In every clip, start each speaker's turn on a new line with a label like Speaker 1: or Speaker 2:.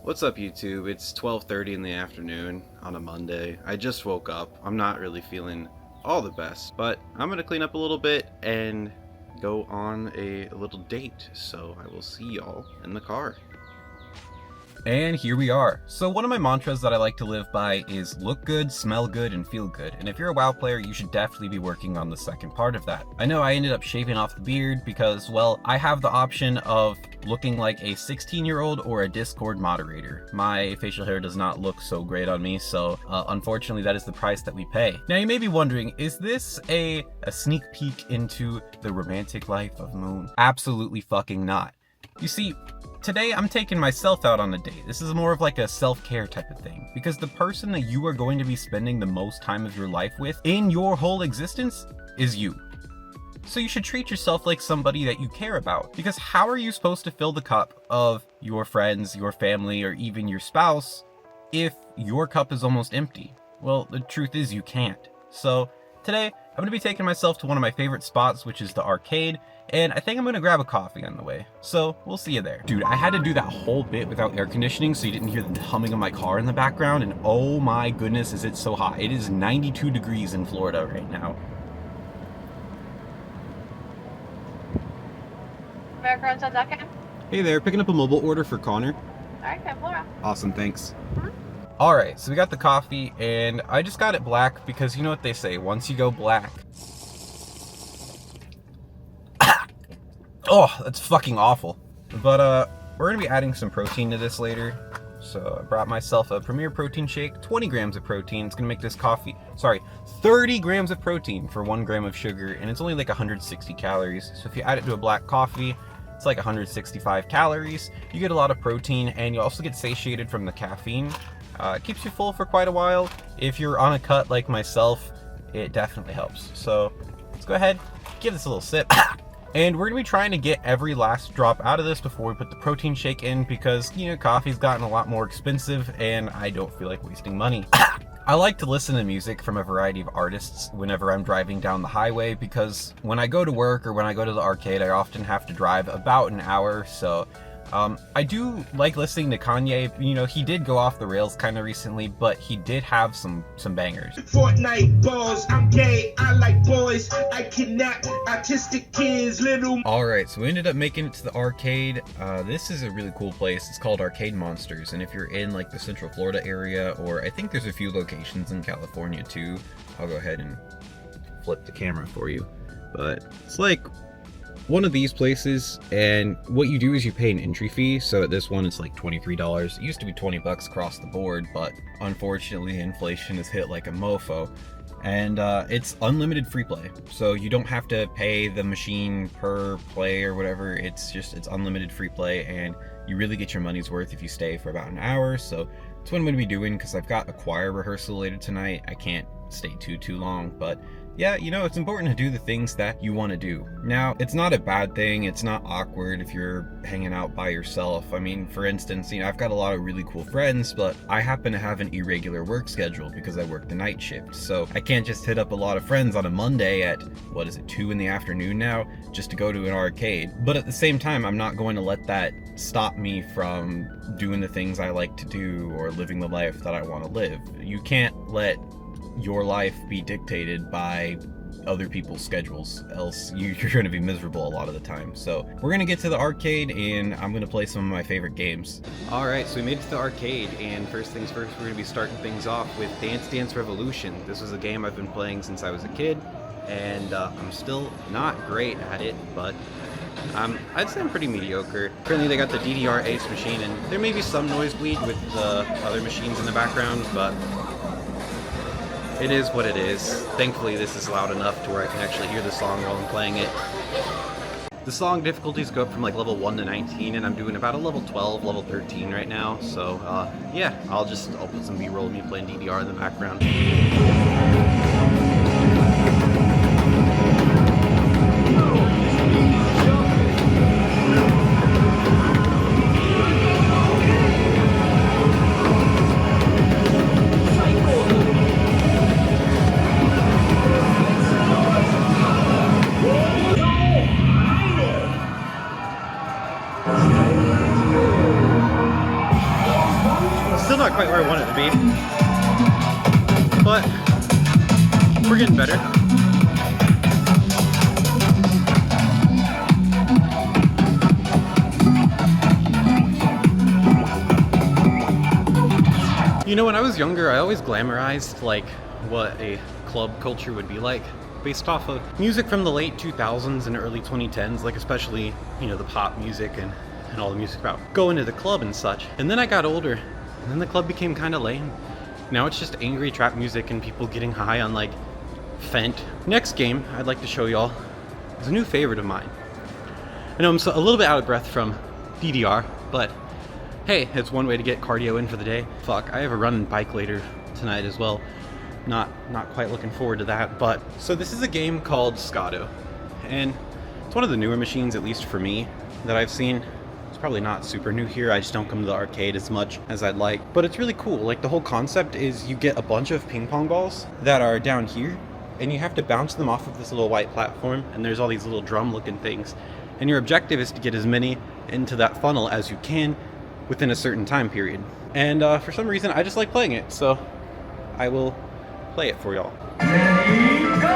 Speaker 1: What's up, YouTube? It's 12:30 in the afternoon on a Monday. I just woke up. I'm not really feeling all the best, but I'm gonna clean up a little bit and go on a little date. So I will see y'all in the car.
Speaker 2: And here we are. So one of my mantras that I like to live by is look good, smell good, and feel good. And if you're a WoW player, you should definitely be working on the second part of that. I know I ended up shaving off the beard because, well, I have the option of looking like a 16-year-old or a Discord moderator. My facial hair does not look so great on me, so unfortunately that is the price that we pay. Now you may be wondering, is this a sneak peek into the romantic life of Moon? Absolutely fucking not. You see, today I'm taking myself out on a date. This is more of like a self-care type of thing, because the person that you are going to be spending the most time of your life with in your whole existence is you. So you should treat yourself like somebody that you care about, because how are you supposed to fill the cup of your friends, your family, or even your spouse if your cup is almost empty? Well, the truth is you can't. So today I'm going to be taking myself to one of my favorite spots, which is the arcade, and I think I'm going to grab a coffee on the way. So we'll see you there. Dude, I had to do that whole bit without air conditioning so you didn't hear the humming of my car in the background, and oh my goodness is it so hot. It is 92 degrees in Florida right now.
Speaker 1: Hey there, picking up a mobile order for Connor.
Speaker 3: Alright, Flora.
Speaker 1: Awesome, thanks.
Speaker 2: Alright, so we got the coffee, and I just got it black because you know what they say, once you go black... Oh, that's fucking awful. But we're gonna be adding some protein to this later. So I brought myself a Premier Protein Shake, 20 grams of protein. It's gonna make this coffee, 30 grams of protein for 1 gram of sugar, and it's only like 160 calories. So if you add it to a black coffee, it's like 165 calories. You get a lot of protein, and you also get satiated from the caffeine. It keeps you full for quite a while. If you're on a cut like myself, it definitely helps. So let's go ahead, give this a little sip. And we're gonna be trying to get every last drop out of this before we put the protein shake in, because, you know, coffee's gotten a lot more expensive and I don't feel like wasting money. I like to listen to music from a variety of artists whenever I'm driving down the highway, because when I go to work or when I go to the arcade, I often have to drive about an hour, so I do like listening to Kanye. You know, he did go off the rails kind of recently, but he did have some bangers.
Speaker 4: Fortnite balls, I'm gay, I like boys, I kidnap autistic kids, little...
Speaker 2: Alright, so we ended up making it to the arcade. This is a really cool place. It's called Arcade Monsters, and if you're in like the Central Florida area, or I think there's a few locations in California too, I'll go ahead and flip the camera for you. But it's like one of these places, and what you do is you pay an entry fee. So at this one it's like $23. It used to be 20 bucks across the board, but unfortunately inflation has hit like a mofo, and it's unlimited free play, so you don't have to pay the machine per play or whatever. It's unlimited free play, and you really get your money's worth if you stay for about an hour. So that's what I'm going to be doing, because I've got a choir rehearsal later tonight. I can't stay too long, but yeah, you know, it's important to do the things that you want to do. Now, it's not a bad thing. It's not awkward if you're hanging out by yourself. I mean, for instance, you know, I've got a lot of really cool friends, but I happen to have an irregular work schedule because I work the night shift. So I can't just hit up a lot of friends on a Monday at, 2 in the afternoon now, just to go to an arcade. But at the same time, I'm not going to let that stop me from doing the things I like to do or living the life that I want to live. You can't let your life be dictated by other people's schedules, else you're going to be miserable a lot of the time. So we're going to get to the arcade, and I'm going to play some of my favorite games.
Speaker 1: Alright, so we made it to the arcade, and first things first, we're going to be starting things off with Dance Dance Revolution. This was a game I've been playing since I was a kid, and I'm still not great at it, but I'd say I'm pretty mediocre. Currently they got the DDR Ace machine, and there may be some noise bleed with the other machines in the background, but it is what it is. Thankfully this is loud enough to where I can actually hear the song while I'm playing it. The song difficulties go up from like level 1 to 19, and I'm doing about a level 12, level 13 right now, so yeah, I'll put some B-roll of me playing DDR in the background. Still not quite where I want it to be, but we're getting better. You know, when I was younger, I always glamorized like what a club culture would be like based off of music from the late 2000s and early 2010s, like especially, you know, the pop music and all the music about going to the club and such. And then I got older, and then the club became kind of lame. Now it's just angry trap music and people getting high on like Fent. Next game I'd like to show y'all is a new favorite of mine. I know I'm a little bit out of breath from DDR, but hey, it's one way to get cardio in for the day. Fuck, I have a run and bike later tonight as well. Not quite looking forward to that, but so this is a game called Scotto, and it's one of the newer machines, at least for me, that I've seen. It's probably not super new here. I just don't come to the arcade as much as I'd like, but it's really cool. Like, the whole concept is you get a bunch of ping pong balls that are down here, and you have to bounce them off of this little white platform, and there's all these little drum looking things, and your objective is to get as many into that funnel as you can within a certain time period. And for some reason I just like playing it, so I will play it for y'all.
Speaker 4: Ready, go!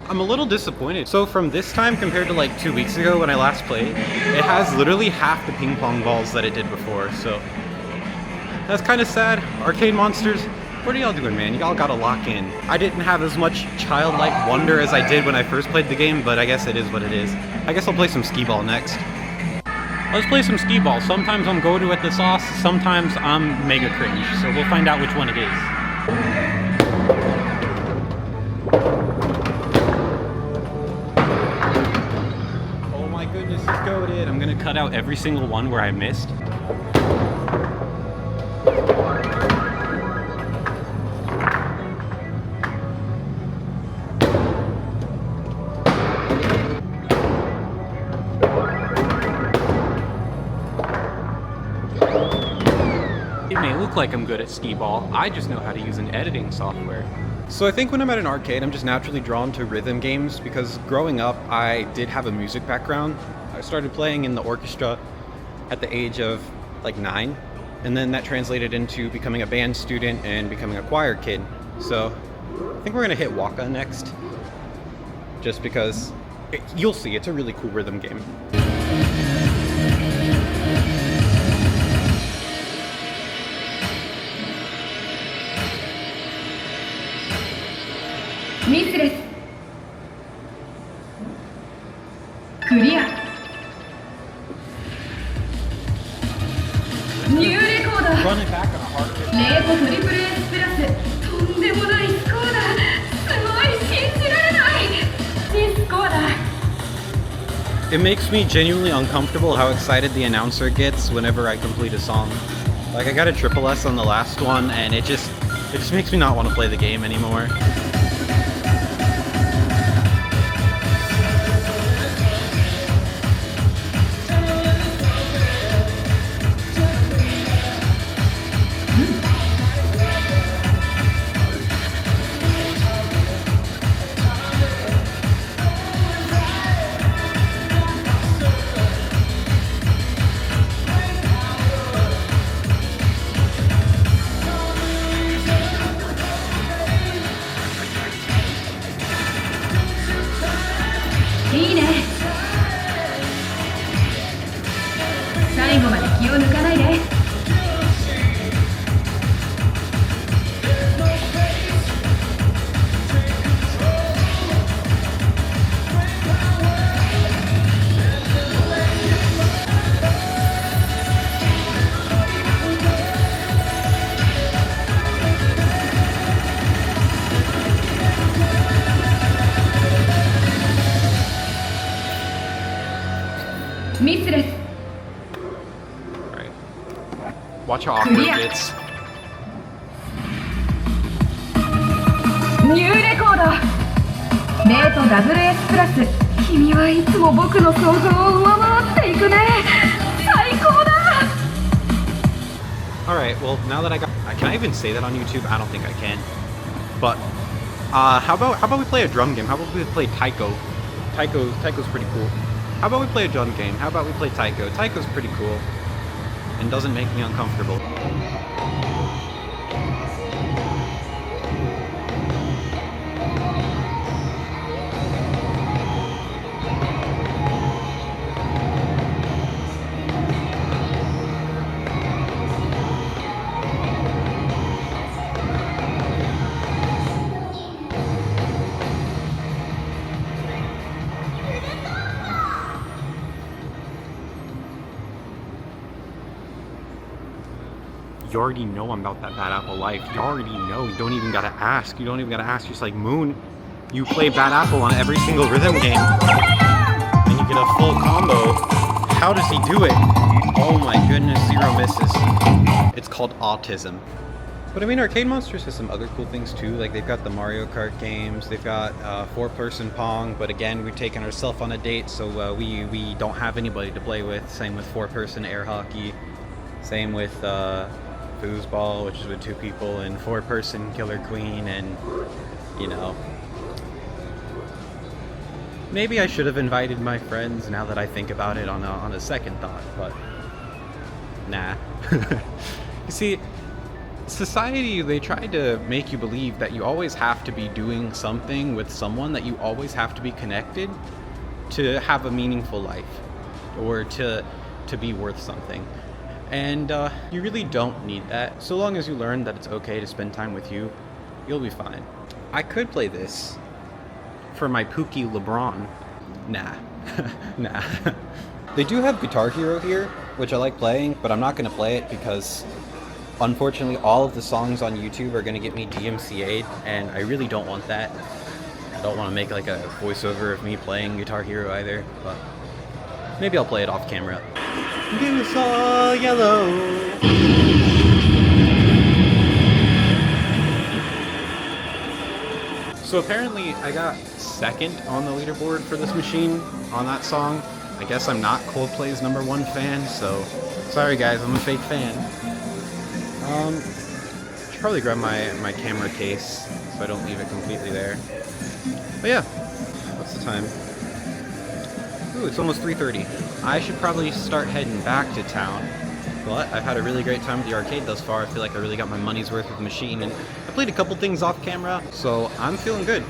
Speaker 1: I'm a little disappointed. So from this time compared to like 2 weeks ago when I last played, it has literally half the ping pong balls that it did before, so that's kind of sad. Arcade Monsters, what are y'all doing, man? Y'all gotta lock in. I didn't have as much childlike wonder as I did when I first played the game, but I guess it is what it is. I guess I'll play some Skee-ball next. Let's play some Skee-ball. Sometimes I'm Goto at the sauce, sometimes I'm mega cringe, so we'll find out which one it is. Goodness, it's goated. I'm gonna cut out every single one where I missed. It may look like I'm good at Skee-ball, I just know how to use an editing software. So I think when I'm at an arcade, I'm just naturally drawn to rhythm games because growing up, I did have a music background. I started playing in the orchestra at the age of like 9, and then that translated into becoming a band student and becoming a choir kid. So I think we're gonna hit Wacca next, just because you'll see, it's a really cool rhythm game.
Speaker 3: Miss Clear. New record.
Speaker 1: Run it back on a hard hit.
Speaker 3: レートトリプル S プラス。とんでもないスコアだ。すごい、信じられない。いいスコアだ。
Speaker 1: It makes me genuinely uncomfortable how excited the announcer gets whenever I complete a song. Like, I got a triple S on the last one, and it just makes me not want to play the game anymore. Watch how awkward
Speaker 3: Yeah.
Speaker 1: it gets.
Speaker 3: ニューレコードレート WS プラス君はいつも僕の想像を上回っていくね最高だ
Speaker 1: Alright, well, now that I got... Can I even say that on YouTube? I don't think I can. But, how about we play a drum game? How about we play Taiko? Taiko's pretty cool. How about we play a drum game? How about we play Taiko? Taiko's pretty cool. And doesn't make me uncomfortable. You already know I'm about that bad apple life. You already know. You don't even gotta ask. You don't even gotta ask. You're just like, Moon, you play bad apple on every single rhythm game. And you get a full combo. How does he do it? Oh my goodness, 0 misses. It's called autism. But I mean, Arcade Monsters has some other cool things too. Like they've got the Mario Kart games. They've got 4-person Pong. But again, we're taking ourselves on a date, so we don't have anybody to play with. Same with 4-person air hockey. Same with Skee-ball, which is with 2 people, and 4-person Killer Queen, and you know. Maybe I should have invited my friends now that I think about it on a second thought, but nah. You see, society, they try to make you believe that you always have to be doing something with someone, that you always have to be connected to have a meaningful life, or to be worth something. And you really don't need that. So long as you learn that it's okay to spend time with you, you'll be fine. I could play this for my Pookie LeBron. Nah. Nah. They do have Guitar Hero here, which I like playing, but I'm not going to play it because unfortunately all of the songs on YouTube are going to get me DMCA'd, and I really don't want that. I don't want to make like a voiceover of me playing Guitar Hero either, but maybe I'll play it off camera. You saw yellow. So apparently I got second on the leaderboard for this machine on that song. I guess I'm not Coldplay's #1 fan, so sorry guys, I'm a fake fan. Should probably grab my camera case so I don't leave it completely there. But yeah, what's the time? Ooh, it's almost 3:30. I should probably start heading back to town, but I've had a really great time with the arcade thus far. I feel like I really got my money's worth with the machine, and I played a couple things off camera, so I'm feeling good.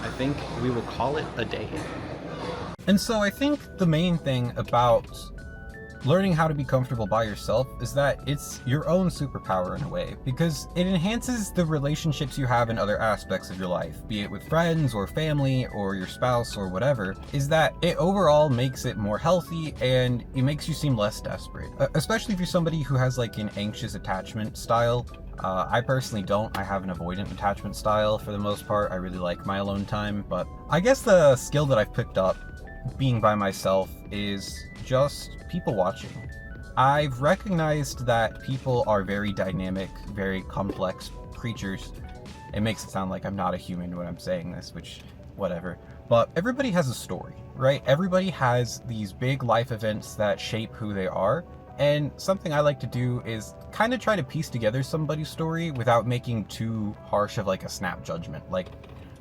Speaker 1: I think we will call it a day.
Speaker 2: And so I think the main thing about learning how to be comfortable by yourself is that it's your own superpower in a way, because it enhances the relationships you have in other aspects of your life, be it with friends or family or your spouse or whatever, is that it overall makes it more healthy and it makes you seem less desperate. Especially if you're somebody who has like an anxious attachment style. I personally don't. I have an avoidant attachment style for the most part. I really like my alone time, but I guess the skill that I've picked up being by myself is just people watching. I've recognized that people are very dynamic, very complex creatures. It makes it sound like I'm not a human when I'm saying this, which, whatever. But everybody has a story, right? Everybody has these big life events that shape who they are. And something I like to do is kind of try to piece together somebody's story without making too harsh of like a snap judgment. Like,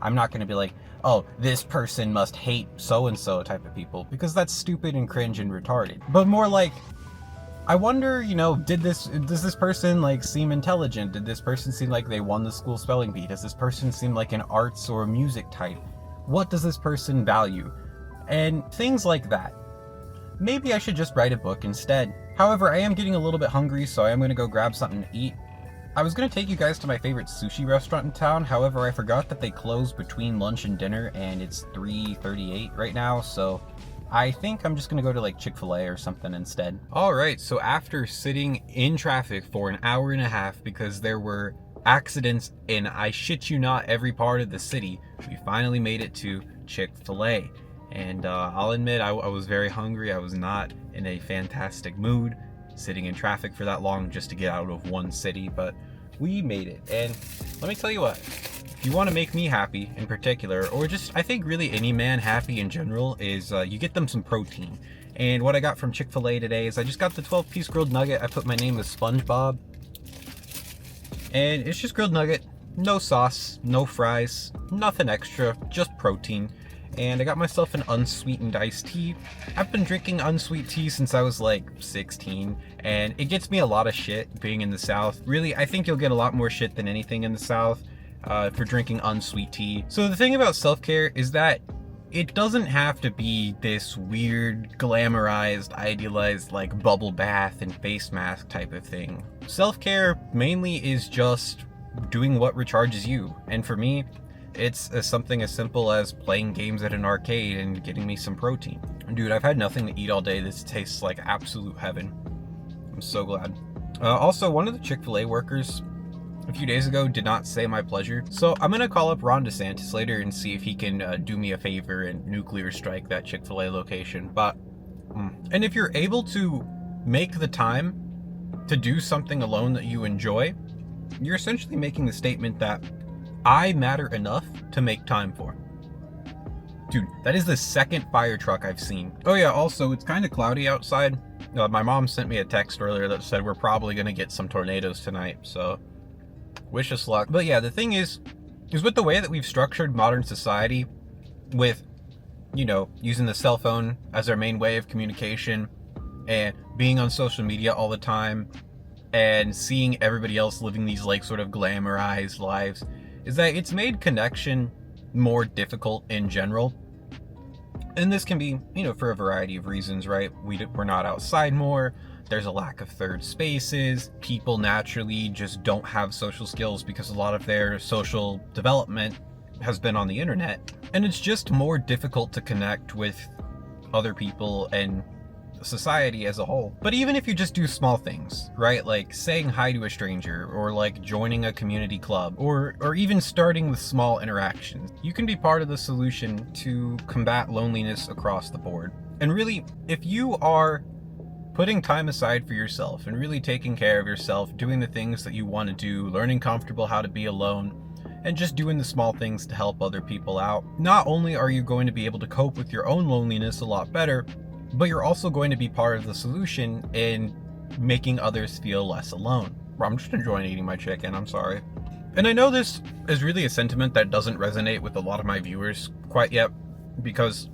Speaker 2: I'm not going to be like, oh, this person must hate so-and-so type of people, because that's stupid and cringe and retarded. But more like, I wonder, you know, does this person like seem intelligent? Did this person seem like they won the school spelling bee? Does this person seem like an arts or music type? What does this person value? And things like that. Maybe I should just write a book instead. However, I am getting a little bit hungry, so I am going to go grab something to eat. I was going to take you guys to my favorite sushi restaurant in town, however I forgot that they close between lunch and dinner, and it's 3:38 right now, so I think I'm just going to go to like Chick-fil-A or something instead. Alright, so after sitting in traffic for an hour and a half because there were accidents in, I shit you not, every part of the city, we finally made it to Chick-fil-A. And I'll admit, I was very hungry. I was not in a fantastic mood. sitting in traffic for that long just to get out of one city, but we made it. And let me tell you what, if you want to make me happy in particular, or just I think really any man happy in general, is you get them some protein. And what I got from Chick-fil-A today is I just got the 12-piece grilled nugget. I put my name as SpongeBob. And it's just grilled nugget, no sauce, no fries, nothing extra, just protein. And I got myself an unsweetened iced tea. I've been drinking unsweet tea since I was like 16, and it gets me a lot of shit being in the South. Really, I think you'll get a lot more shit than anything in the South for drinking unsweet tea. So the thing about self-care is that it doesn't have to be this weird, glamorized, idealized, like bubble bath and face mask type of thing. Self-care mainly is just doing what recharges you. And for me, it's something as simple as playing games at an arcade and getting me some protein. Dude, I've had nothing to eat all day. This tastes like absolute heaven. I'm so glad. Also, one of the Chick-fil-A workers a few days ago did not say my pleasure. So I'm gonna call up Ron DeSantis later and see if he can do me a favor and nuclear strike that Chick-fil-A location. But, and if you're able to make the time to do something alone that you enjoy, you're essentially making the statement that I matter enough to make time for. Dude, that is the second fire truck I've seen. Oh yeah, also, it's kind of cloudy outside. My mom sent me a text earlier that said we're probably gonna get some tornadoes tonight, so wish us luck. But yeah, the thing is with the way that we've structured modern society with, you know, using the cell phone as our main way of communication and being on social media all the time and seeing everybody else living these like sort of glamorized lives, is that it's made connection more difficult in general. And this can be, you know, for a variety of reasons, right? We're not outside more. There's a lack of third spaces. People naturally just don't have social skills because a lot of their social development has been on the internet. And it's just more difficult to connect with other people and society as a whole. But even if you just do small things, right? Like saying hi to a stranger, or like joining a community club, or even starting with small interactions, you can be part of the solution to combat loneliness across the board. And really, if you are putting time aside for yourself and really taking care of yourself, doing the things that you want to do, learning comfortable how to be alone, and just doing the small things to help other people out, not only are you going to be able to cope with your own loneliness a lot better, but you're also going to be part of the solution in making others feel less alone. I'm just enjoying eating my chicken, I'm sorry. And I know this is really a sentiment that doesn't resonate with a lot of my viewers quite yet, because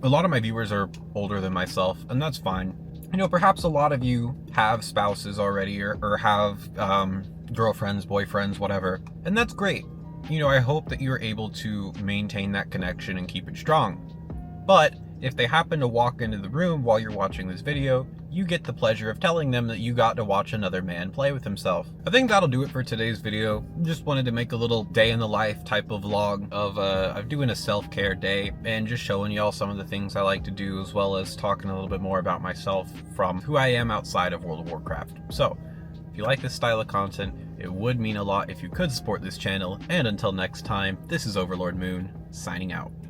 Speaker 2: a lot of my viewers are older than myself, and that's fine. You know, perhaps a lot of you have spouses already, or have girlfriends, boyfriends, whatever, and that's great. You know, I hope that you're able to maintain that connection and keep it strong. But if they happen to walk into the room while you're watching this video, you get the pleasure of telling them that you got to watch another man play with himself. I think that'll do it for today's video. Just wanted to make a little day in the life type of vlog of doing a self-care day and just showing y'all some of the things I like to do, as well as talking a little bit more about myself from who I am outside of World of Warcraft. So, if you like this style of content, it would mean a lot if you could support this channel, and until next time, this is Overlord Moon, signing out.